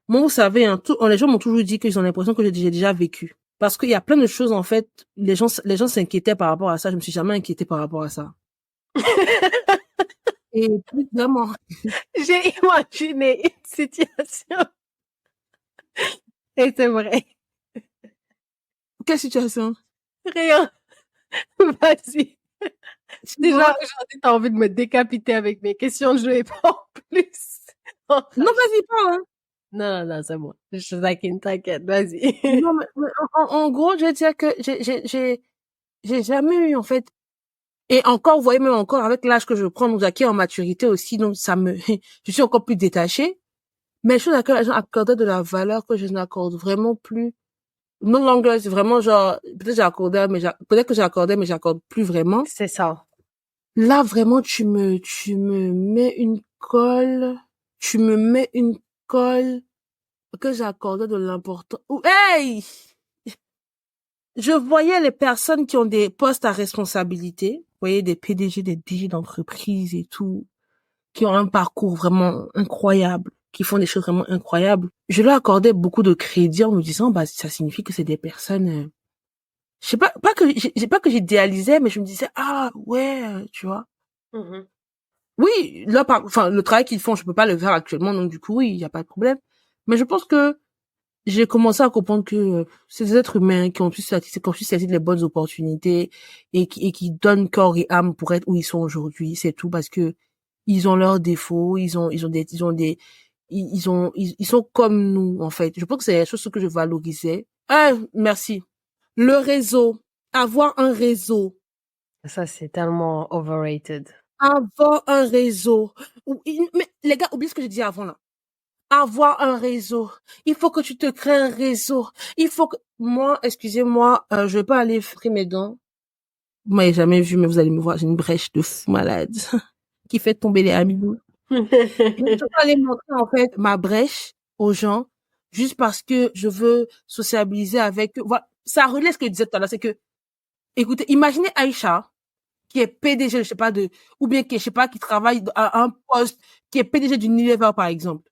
moi, vous savez, hein, les gens m'ont toujours dit qu'ils ont l'impression que j'ai déjà vécu. Parce qu'il y a plein de choses, en fait, les gens s'inquiétaient par rapport à ça. Je me suis jamais inquiétée par rapport à ça. Et puis, vraiment. J'ai imaginé une situation. Et c'est vrai. Quelle situation? Rien. Vas-y. Tu Déjà, vois? aujourd'hui, t'as envie de me décapiter avec mes questions, je vais pas en plus. Non, vas-y, parle, hein. Non, c'est bon. Je taquine, t'inquiète, vas-y. Non, mais en gros, je veux dire que j'ai jamais eu, en fait, et encore, vous voyez, même encore avec l'âge que je prends, nous acquis en maturité aussi, donc ça me, je suis encore plus détachée. Mais les choses à laquelle les gens accordaient de la valeur que je n'accorde vraiment plus. No longer, c'est vraiment genre, peut-être j'accordais, peut-être que j'accordais, mais j'accorde plus vraiment. C'est ça. Là, vraiment, tu me mets une colle que j'accordais de l'importance. Hey! Je voyais les personnes qui ont des postes à responsabilité, vous voyez, des PDG, des DG d'entreprise et tout, qui ont un parcours vraiment incroyable, qui font des choses vraiment incroyables. Je leur accordais beaucoup de crédit en me disant, bah, ça signifie que c'est des personnes, je sais pas que j'idéalisais, mais je me disais, ah, ouais, tu vois. Mhm. Oui, là, enfin, le travail qu'ils font, je peux pas le faire actuellement, donc du coup, oui, il y a pas de problème. Mais je pense que j'ai commencé à comprendre que c'est des êtres humains qui ont su saisir les bonnes opportunités et qui donnent corps et âme pour être où ils sont aujourd'hui. C'est tout parce que ils ont leurs défauts, ils sont comme nous, en fait. Je pense que c'est la chose que je valorisais. Ah, merci. Le réseau. Avoir un réseau. Ça, c'est tellement overrated. Avoir un réseau. Mais les gars, oubliez ce que j'ai dit avant là. Avoir un réseau. Il faut que tu te crées un réseau. Il faut que moi, excusez-moi, je vais pas aller frais mes dents. Vous m'avez jamais vu, mais vous allez me voir, j'ai une brèche de fou malade qui fait tomber les amis. Mais je vais pas aller montrer en fait ma brèche aux gens juste parce que je veux sociabiliser avec eux. Voilà, ça relève ce que je disais tout à l'heure, c'est que écoutez, imaginez Aïcha qui est PDG, je sais pas ou bien qui, je sais pas, qui travaille à un poste, qui est PDG d'Unilever, par exemple.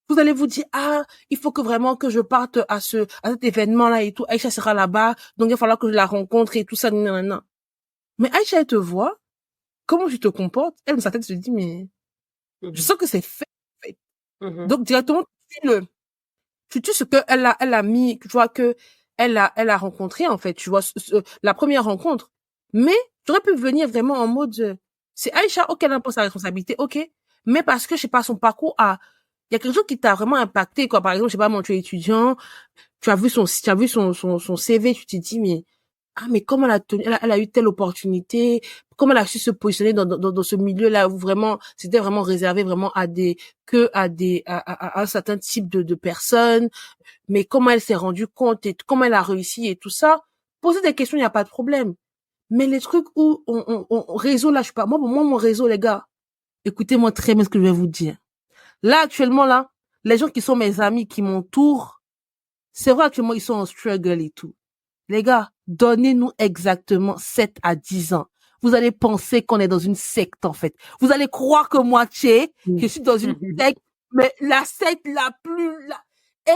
Vous allez vous dire, ah, il faut que vraiment que je parte à cet événement-là et tout. Aïcha sera là-bas, donc il va falloir que je la rencontre et tout ça, non, non, non. Mais Aïcha, elle te voit, comment tu te comportes, elle, dans sa tête, se dit, mais, je sens que c'est fait, en fait. Mhm. Donc, directement, tu tues ce que elle a mis, tu vois, que elle a rencontré, en fait, tu vois, la première rencontre. Mais, tu aurais pu venir vraiment en mode, c'est Aïcha, ok, elle impose sa responsabilité, ok. Mais parce que, je sais pas, son parcours il y a quelque chose qui t'a vraiment impacté, quoi. Par exemple, je sais pas, tu es étudiant, tu as vu son CV, tu t'es dit, mais, ah, mais comment elle a eu telle opportunité, comment elle a su se positionner dans ce milieu-là où vraiment, c'était vraiment réservé vraiment à un certain type de personnes, mais comment elle s'est rendue compte et comment elle a réussi et tout ça. Poser des questions, il n'y a pas de problème. Mais les trucs où réseau, là, je sais pas, moi, mon réseau, les gars, écoutez-moi très bien ce que je vais vous dire. Là, actuellement, là, les gens qui sont mes amis, qui m'entourent, c'est vrai actuellement, ils sont en struggle et tout. Les gars, donnez-nous exactement 7 à 10 ans. Vous allez penser qu'on est dans une secte, en fait. Vous allez croire que moi, je suis dans une secte, mais la secte la plus, et,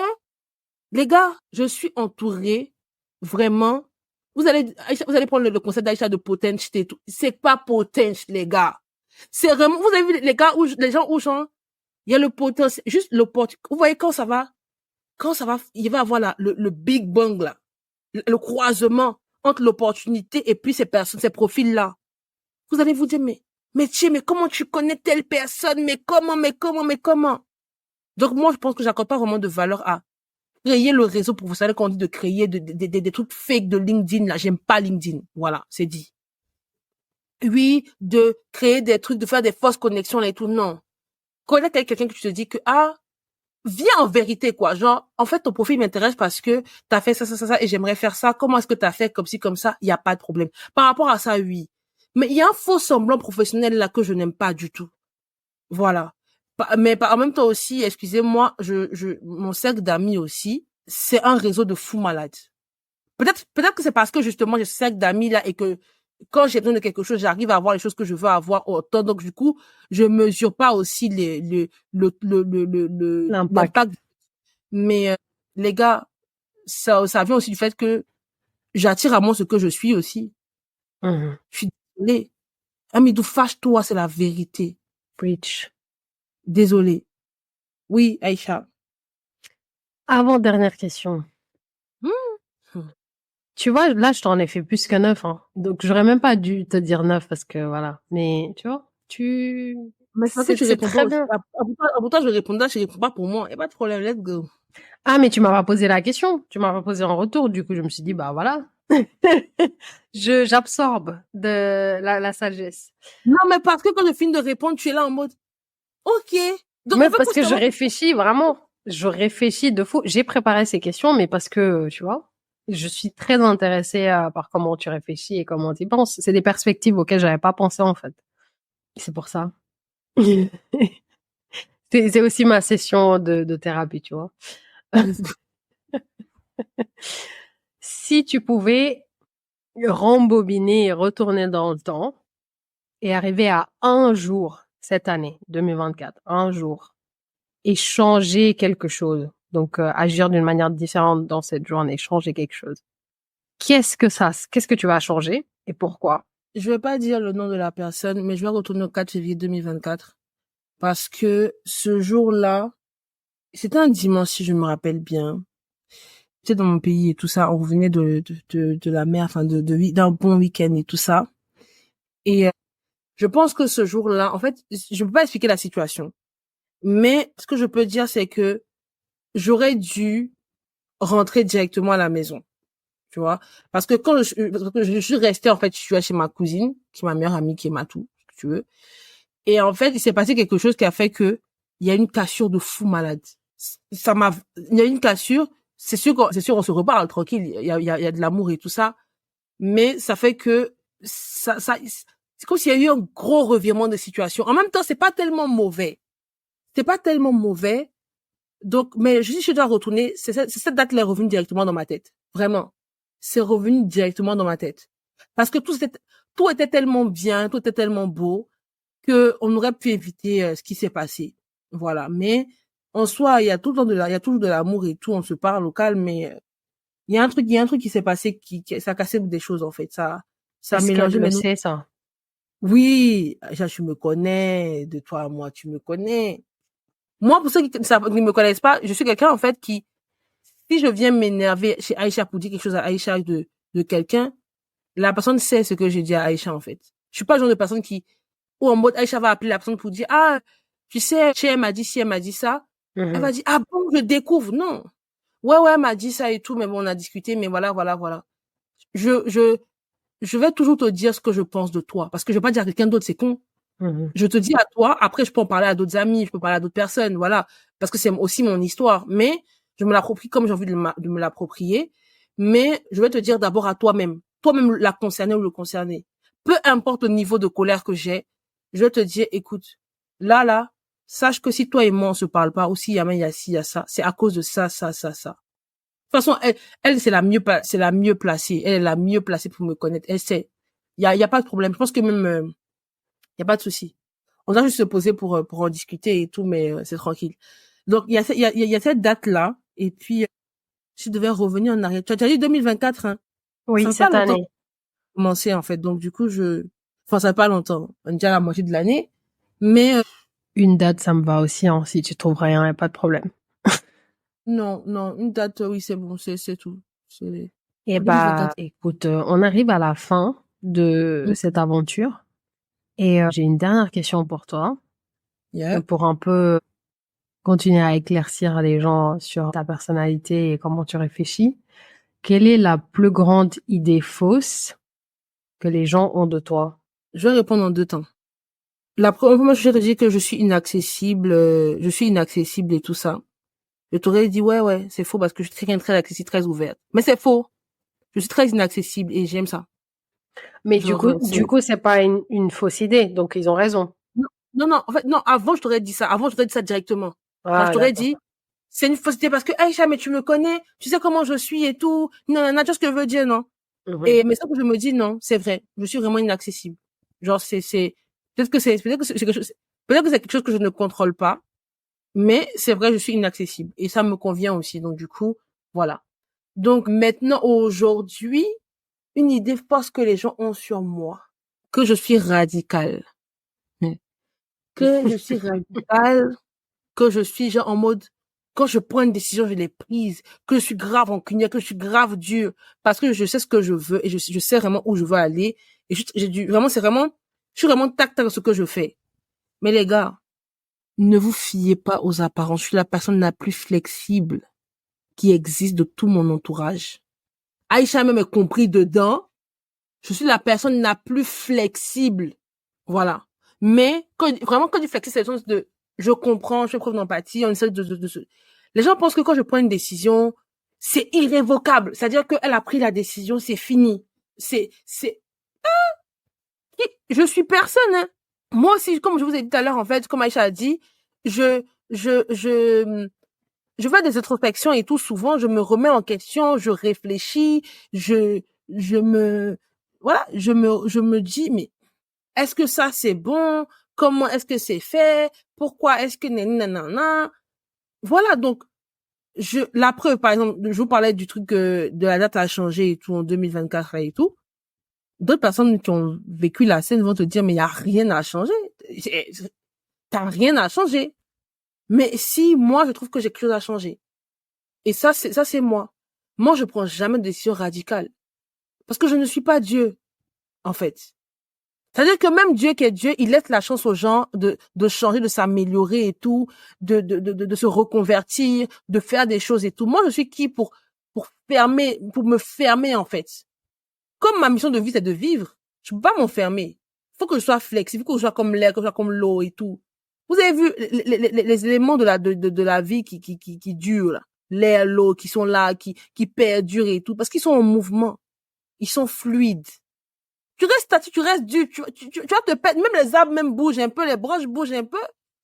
les gars, je suis entourée, vraiment. Vous allez prendre le concept d'Aïcha de potential et tout. C'est pas potential, les gars. C'est vraiment, vous avez vu les gars les gens où genre, il y a le potentiel, juste l'opportunité. Vous voyez quand ça va, il va avoir le big bang là, le croisement entre l'opportunité et puis ces personnes, ces profils-là. Vous allez vous dire, mais comment tu connais telle personne? Mais comment? Donc moi, je pense que j'accorde pas vraiment de valeur à créer le réseau pour vous savez qu'on dit de créer des trucs fake de LinkedIn là. J'aime pas LinkedIn. Voilà, c'est dit. Oui, de créer des trucs, de faire des fausses connexions là et tout. Non. Connaître quelqu'un que tu te dis que, ah, viens en vérité, quoi. Genre, en fait, ton profil m'intéresse parce que t'as fait ça, et j'aimerais faire ça. Comment est-ce que t'as fait comme ci, comme ça? Il n'y a pas de problème. Par rapport à ça, oui. Mais il y a un faux semblant professionnel là que je n'aime pas du tout. Voilà. Mais en même temps aussi, excusez-moi, mon cercle d'amis aussi, c'est un réseau de fous malades. Peut-être que c'est parce que justement j'ai ce cercle d'amis là et que quand j'ai besoin de quelque chose, j'arrive à avoir les choses que je veux avoir autant. Donc du coup, je mesure pas aussi L'impact. l'impact. Mais les gars, ça vient aussi du fait que j'attire à moi ce que je suis aussi. Mhm. Je suis désolée. Amidou, fâche-toi, c'est la vérité. Preach. Désolée. Oui, Aïcha. Avant-dernière question. Hmm. Tu vois, là, je t'en ai fait plus que 9, hein. Donc, j'aurais même pas dû te dire 9 parce que voilà. Mais, tu vois, Mais c'est parce que tu c'est réponds pas très aussi. bien. Pourtant, je réponds pas pour moi. Y a pas de problème, let's go. Ah, mais tu m'as pas posé la question. Tu m'as pas posé en retour. Du coup, je me suis dit, bah voilà. J'absorbe de la sagesse. Non, mais parce que quand je finis de répondre, tu es là en mode, ok. Donc, Mais on fait parce que je constamment. réfléchis vraiment. Je réfléchis de fou. J'ai préparé ces questions, mais parce que, tu vois, je suis très intéressée par comment tu réfléchis et comment tu y penses. C'est des perspectives auxquelles j'avais pas pensé, en fait. C'est pour ça. C'est aussi ma session de thérapie, tu vois. Si tu pouvais rembobiner et retourner dans le temps et arriver à un jour cette année, 2024, un jour, et changer quelque chose, donc agir d'une manière différente dans cette journée, changer quelque chose, qu'est-ce que tu vas changer et pourquoi? Je vais pas dire le nom de la personne, mais je vais retourner au 4 février 2024. Parce que ce jour-là, c'était un dimanche, si je me rappelle bien. J'étais dans mon pays et tout ça. On revenait de la mer, enfin, d'un bon week-end et tout ça. Et je pense que ce jour-là, en fait, je peux pas expliquer la situation. Mais ce que je peux dire, c'est que j'aurais dû rentrer directement à la maison. Tu vois? Parce que parce que je suis restée, en fait, je suis allée chez ma cousine, qui est ma meilleure amie, qui est Matou, si tu veux. Et en fait, il s'est passé quelque chose qui a fait que il y a une cassure de fou malade. Il y a une cassure. C'est sûr, on se reparle tranquille. Il y a de l'amour et tout ça. Mais ça fait que c'est comme s'il y a eu un gros revirement de situation. En même temps, c'est pas tellement mauvais. C'est pas tellement mauvais. Donc, mais je dois retourner. Cette date-là est revenue directement dans ma tête. Vraiment. C'est revenu directement dans ma tête. Parce que tout était tellement bien, tout était tellement beau que on aurait pu éviter ce qui s'est passé. Voilà. Mais en soi, il y a tout le temps il y a toujours de l'amour et tout, on se parle au calme, mais il y a un truc qui s'est passé ça a cassé des choses en fait. Ça a Est-ce qu'elle mélangé le les. sait, ça? Oui, Aïcha, tu me connais, de toi à moi, tu me connais. Moi, pour ceux qui ne me connaissent pas, je suis quelqu'un en fait qui, si je viens m'énerver chez Aïcha pour dire quelque chose à Aïcha de quelqu'un, la personne sait ce que j'ai dit à Aïcha en fait. Je suis pas le genre de personne qui, ou en mode Aïcha va appeler la personne pour dire ah tu sais elle m'a dit si elle m'a dit ça, elle va Mhm. dire ah bon je découvre. Non, ouais elle m'a dit ça et tout, mais bon on a discuté, mais voilà. je je je vais toujours te dire ce que je pense de toi parce que je vais pas dire à quelqu'un d'autre, c'est con. Mhm. Je te dis à toi, après je peux en parler à d'autres amis, je peux parler à d'autres personnes, voilà, parce que c'est aussi mon histoire, mais je me l'approprie comme j'ai envie de me l'approprier, mais je vais te dire d'abord à toi-même la concernée ou le concerné, peu importe le niveau de colère que j'ai, je vais te dire écoute, là sache que si toi et moi on se parle pas, aussi il y a ci, il y a ça, c'est à cause de ça. De toute façon, elle c'est la mieux placée, elle est la mieux placée pour me connaître, elle sait, il y a pas de problème, je pense que même il y a pas de souci. On doit juste se poser pour en discuter et tout, mais c'est tranquille. Donc, il y a cette date-là. Et puis, si je devais revenir en arrière. Tu as dit 2024, hein. Ça Oui, fait pas cette longtemps que année. j'ai commencé, en fait. Donc, du coup, enfin, ça fait pas longtemps. On est déjà à la moitié de l'année. Mais, Une date, ça me va aussi, hein. Si tu trouves rien, y a pas de problème. non, une date, oui, c'est bon, c'est tout. C'est Eh bah, 2024. écoute, on arrive à la fin de Mm. cette aventure et j'ai une dernière question pour toi, Yeah. pour un peu continuer à éclaircir les gens sur ta personnalité et comment tu réfléchis. Quelle est la plus grande idée fausse que les gens ont de toi? Je vais répondre en deux temps. La première fois, je te dis que je suis inaccessible et tout ça. Je t'aurais dit, ouais, c'est faux parce que je suis quelqu'un de très accessible, très ouverte. Mais c'est faux. Je suis très inaccessible et j'aime ça. Mais Genre, du coup, c'est pas une fausse idée, donc ils ont raison. Non, en fait, non, avant, je t'aurais dit ça. Avant, je t'aurais dit ça directement. Genre, je Ah, t'aurais d'accord. dit, c'est une fausseté parce que, Aïcha, mais tu me connais, tu sais comment je suis et tout. Non, tu vois ce que je veux dire, non? Mhm. Mais ça que je me dis, non, c'est vrai. Je suis vraiment inaccessible. Genre, peut-être que c'est peut-être que c'est quelque chose que je ne contrôle pas, mais c'est vrai, je suis inaccessible. Et ça me convient aussi. Donc, du coup, voilà. Donc, maintenant, aujourd'hui, une idée fausse que les gens ont sur moi. Que je suis radicale. Que je suis radicale, que je suis genre en mode, quand je prends une décision, je l'ai prise, que je suis grave rancunière, que je suis grave dure, parce que je sais ce que je veux et je sais vraiment où je veux aller. Et je suis vraiment tac tac dans ce que je fais. Mais les gars, ne vous fiez pas aux apparences. Je suis la personne la plus flexible qui existe de tout mon entourage. Aïcha même est compris dedans. Je suis la personne la plus flexible. Voilà. Mais vraiment, quand je dis flexible, c'est le sens de je comprends, je fais preuve d'empathie, on essaie de. Les gens pensent que quand je prends une décision, c'est irrévocable. C'est-à-dire qu'elle a pris la décision, c'est fini. C'est, je suis personne, hein. Moi aussi, comme je vous ai dit tout à l'heure, en fait, comme Aïcha a dit, je, je, je, je fais des introspections et tout. Souvent, je me remets en question, je réfléchis, je me, voilà, je me dis, mais est-ce que ça c'est bon? Comment est-ce que c'est fait? Pourquoi est-ce que nanana? Voilà, donc la preuve, par exemple, je vous parlais du truc de la date a changé et tout en 2024 et tout. D'autres personnes qui ont vécu la scène vont te dire mais il y a rien à changer. T'as rien à changer. Mais si moi je trouve que j'ai quelque chose à changer et ça c'est moi. Moi je prends jamais de décision radicale parce que je ne suis pas Dieu en fait. C'est-à-dire que même Dieu qui est Dieu, il laisse la chance aux gens de changer, de s'améliorer et tout, de se reconvertir, de faire des choses et tout. Moi, je suis qui pour me fermer, en fait. Comme ma mission de vie, c'est de vivre, je peux pas m'enfermer. Faut que je sois flexible, faut que je sois comme l'air, que je sois comme l'eau et tout. Vous avez vu les éléments de la vie qui durent, là. L'air, l'eau, qui sont là, qui perdurent et tout, parce qu'ils sont en mouvement. Ils sont fluides. Tu restes statique, tu restes dur, tu vas te perdre, même les arbres même bougent un peu, les branches bougent un peu,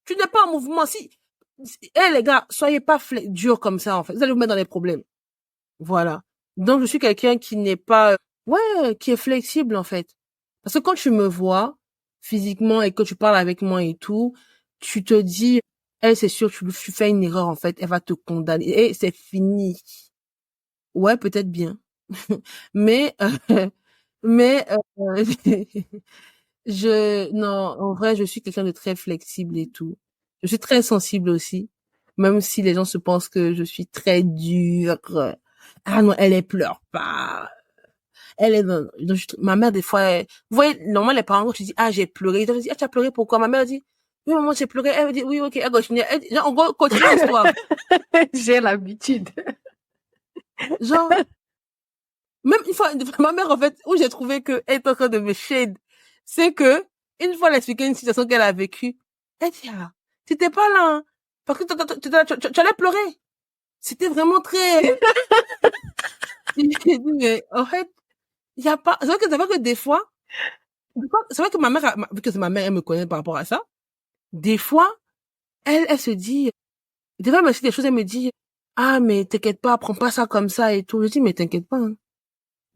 tu n'es pas en mouvement. Les gars, soyez pas durs comme ça, en fait. Vous allez vous mettre dans les problèmes. Voilà. Donc, je suis quelqu'un qui n'est pas, qui est flexible, en fait. Parce que quand tu me vois, physiquement, et que tu parles avec moi et tout, tu te dis, elle, c'est sûr, tu fais une erreur, en fait, elle va te condamner, et c'est fini. Ouais, peut-être bien. Mais, mais, non, en vrai, je suis quelqu'un de très flexible et tout. Je suis très sensible aussi, même si les gens se pensent que je suis très dure. Ah non, elle pleure pas. Elle est non, non, ma mère des fois, vous voyez, normalement les parents quand tu dis ah j'ai pleuré, ils te disent ah tu as pleuré pourquoi? Ma mère dit oui maman j'ai pleuré. Elle dit oui ok, elle continue. Genre, en gros continue l'histoire. J'ai l'habitude. Genre même une fois ma mère en fait où j'ai trouvé que elle est en train de me shade, c'est que une fois elle expliquait une situation qu'elle a vécue, elle dit ah t'étais pas là hein, parce que tu allais pleurer. C'était vraiment très. J'ai dit mais en fait il y a pas. C'est vrai que des fois, c'est vrai que vu que c'est ma mère, elle me connaît par rapport à ça. Des fois, elle se dit, des fois, elle me dit des choses, elle me dit, ah, mais t'inquiète pas, prends pas ça comme ça et tout. Je dis, mais t'inquiète pas, hein.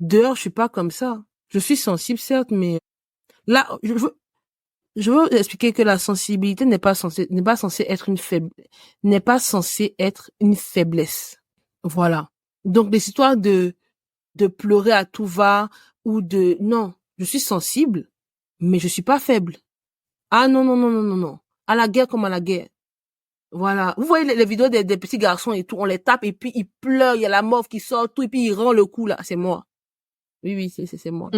Dehors, je suis pas comme ça. Je suis sensible, certes, mais là, je veux expliquer que la sensibilité n'est pas censée être n'est pas censée être une faiblesse. Voilà. Donc, des histoires de pleurer à tout va non, je suis sensible, mais je suis pas faible. Ah non, non, non, non, non, non. À la guerre comme à la guerre. Voilà. Vous voyez les vidéos des petits garçons et tout, on les tape et puis ils pleurent, il y a la morve qui sort, tout, et puis ils rendent le coup là. C'est moi. Oui, oui, c'est moi.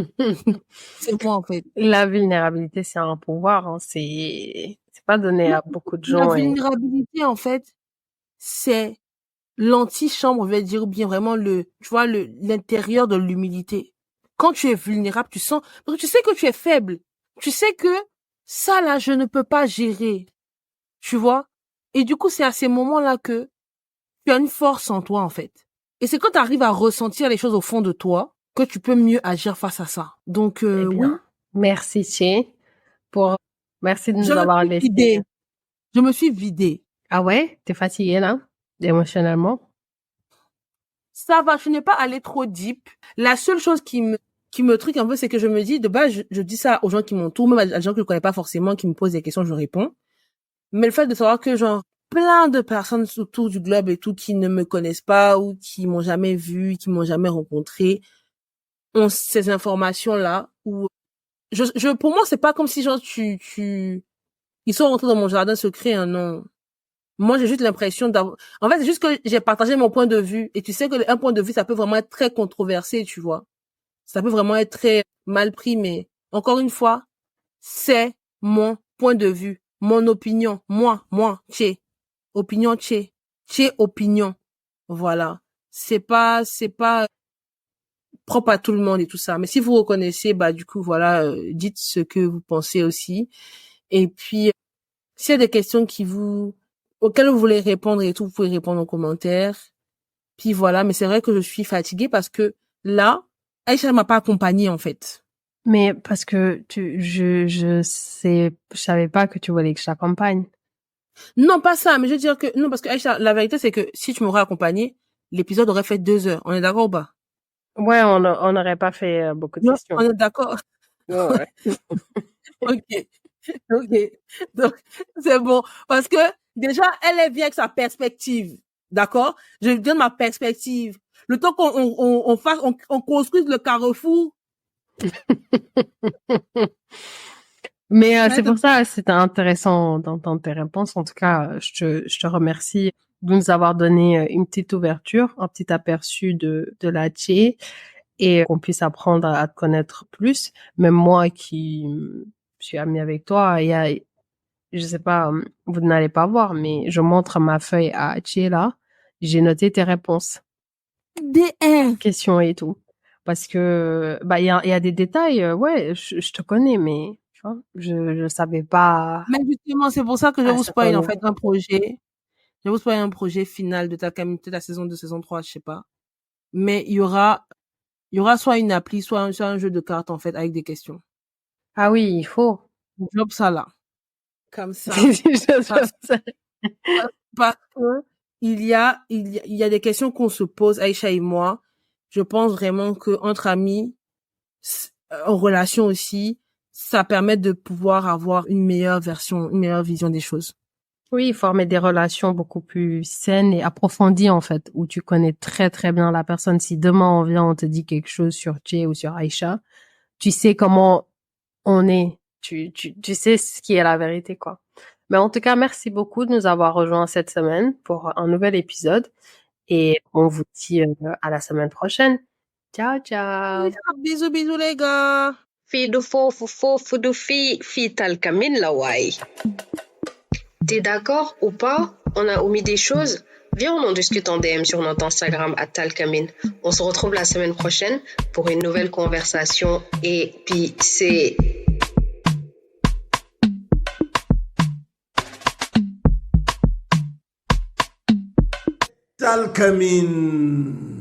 C'est moi en fait. La vulnérabilité, c'est un pouvoir, hein. C'est pas donné Non, à beaucoup de la gens et vulnérabilité en fait, c'est l'antichambre, on va dire, ou bien vraiment tu vois, l'intérieur de l'humilité. Quand tu es vulnérable, tu sens, parce que tu sais que tu es faible. Tu sais que ça là, je ne peux pas gérer. Tu vois? Et du coup, c'est à ces moments-là que tu as une force en toi, en fait. Et c'est quand tu arrives à ressentir les choses au fond de toi que tu peux mieux agir face à ça. Donc, eh oui. bien, merci Thé pour Merci de nous Je me avoir suis laissé. vidée. Je me suis vidée. Ah ouais? T'es fatiguée, là? Émotionnellement? Ça va, je n'ai pas allé trop deep. La seule chose qui me truque un peu, c'est que je me dis, de base, je dis ça aux gens qui m'entourent, même à des gens que je connais pas forcément, qui me posent des questions, je réponds. Mais le fait de savoir que, genre, plein de personnes autour du globe et tout, qui ne me connaissent pas ou qui m'ont jamais vu, qui m'ont jamais rencontré, ont ces informations-là, où pour moi, c'est pas comme si, genre, ils sont rentrés dans mon jardin secret, hein, non. Moi, j'ai juste l'impression d'avoir, en fait, c'est juste que j'ai partagé mon point de vue. Et tu sais que un point de vue, ça peut vraiment être très controversé, tu vois. Ça peut vraiment être très mal pris, mais encore une fois, c'est mon point de vue, mon opinion. Moi, tché. Opinion, tché. Tché, opinion. Voilà. C'est pas propre à tout le monde et tout ça. Mais si vous reconnaissez, bah, du coup, voilà, dites ce que vous pensez aussi. Et puis, s'il y a des questions auxquelles vous voulez répondre et tout, vous pouvez répondre en commentaire. Puis voilà, mais c'est vrai que je suis fatiguée parce que là, Aïcha m'a pas accompagnée, en fait. Mais parce que je savais pas que tu voulais que je t'accompagne. Non, pas ça, mais je veux dire que, non, parce que Aïcha, la vérité, c'est que si tu m'aurais accompagnée, l'épisode aurait fait 2 heures. On est d'accord ou pas? Ouais, on n'aurait pas fait beaucoup de Non, questions. on est d'accord. Ouais. Ok. Ok. Donc, c'est bon. Parce que, déjà, elle vient avec sa perspective. D'accord? Je donne ma perspective. Le temps on construise le carrefour. Mais c'est pour ça, c'était intéressant d'entendre tes réponses. En tout cas, je te remercie de nous avoir donné une petite ouverture, un petit aperçu de la Tché et qu'on puisse apprendre à te connaître plus. Même moi qui suis amie avec toi, il y a, je sais pas, vous n'allez pas voir, mais je montre ma feuille à Tché là. J'ai noté tes réponses, DM. questions et tout. Parce que, bah, il y a des détails, ouais, je te connais, mais, tu vois, je savais pas Mais justement, c'est pour ça que je à vous certains spoil, en fait, niveaux. un projet. Je vous spoil un projet final de Takami, peut-être la saison 2, saison 3, je sais pas. Mais il y aura soit une appli, soit un jeu de cartes, en fait, avec des questions. Ah oui, il faut. Drop ça là. Comme ça. Parce, Ça. parce que il y a des questions qu'on se pose, Aïcha et moi. Je pense vraiment que entre amis, en relation aussi, ça permet de pouvoir avoir une meilleure version, une meilleure vision des choses. Oui, former des relations beaucoup plus saines et approfondies, en fait, où tu connais très, très bien la personne. Si demain on vient, on te dit quelque chose sur Jay ou sur Aïcha, tu sais comment on est. Tu sais ce qui est la vérité, quoi. Mais en tout cas, merci beaucoup de nous avoir rejoints cette semaine pour un nouvel épisode. Et on vous dit à la semaine prochaine. Ciao, ciao. Bisous, bisous les gars. Fiidu foofu du fi talkamin la waay. T'es d'accord ou pas? On a omis des choses? Viens, on en discute en DM sur notre Instagram @talkamin. On se retrouve la semaine prochaine pour une nouvelle conversation épicée. Talcamin.